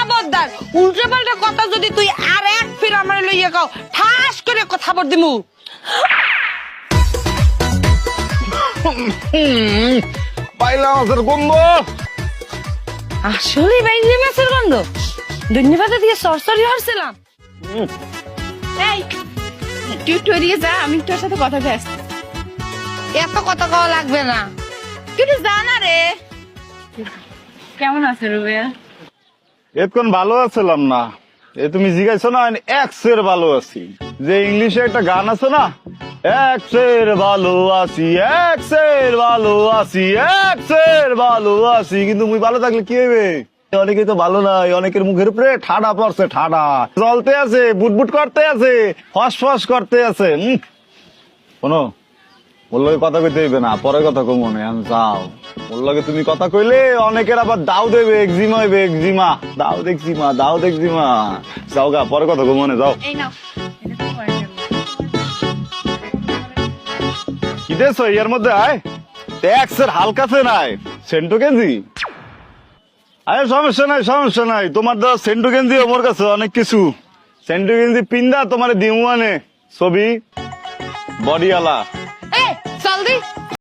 খবরদার উল্টে পাল্টা কথা যদি তুই আর এক ফির আমার লইয়া কাও ঠাস করে কথা বল দিমু। পাইলা মাছের গন্ধ। আসলে বাইরে মাছের গন্ধ ধন্যবাদ দিয়ে সরসরি হরছিলাম। এই তুই একটু এদিকে যা, আমি তোর সাথে কথা বলে আসছি। এত কথা কওয়া লাগবে না। তুই একটু যা না রে। কেমন আছে রুবেল? এতক্ষণ ভালো আছিলাম না, এ তুমি জিজ্ঞাসা না এক্সের ভালো আছি। যে ইংলিশে একটা গান আছে না, এক্সের ভালো আছি, এক্সের ভালো আছি, এক্সের ভালো আছি। কিন্তু মুই ভালো থাকলে কি হইবে? অনেকে তো ভালো নাই, অনেকের মুখের উপরে ঠাডা পড়ছে, ঠাডা জ্বলতে আছে, বুটবুট করতে আছে, ফস ফস করতে আছে। শোনো, ওর লগে কথা কইতে হইবে না, পরে কথা কম মনে যাও। ওর লগে তুমি কথা কইলে অনেকের আবার দাও দেবে, একজিমা হইবে, একজিমা দাও দেখজিমা, দাও দেখজিমা। যাও গা, পরে কথা কম মনে যাও। এই নাও, এটা তোমার জন্য। কি দেছো এর মধ্যে? আয় ট্যাক্সের হালকাছে নাই, সেন্টো গেঞ্জি। আরে সমস্যা নাই, সমস্যা নাই, তোমার দেওয়া সেন্টো গেঞ্জি আমার কাছে অনেক কিছু। সেন্টো গেঞ্জি পিন্দা তোমার দিমুয়ানে ছবি বডিওয়ালা।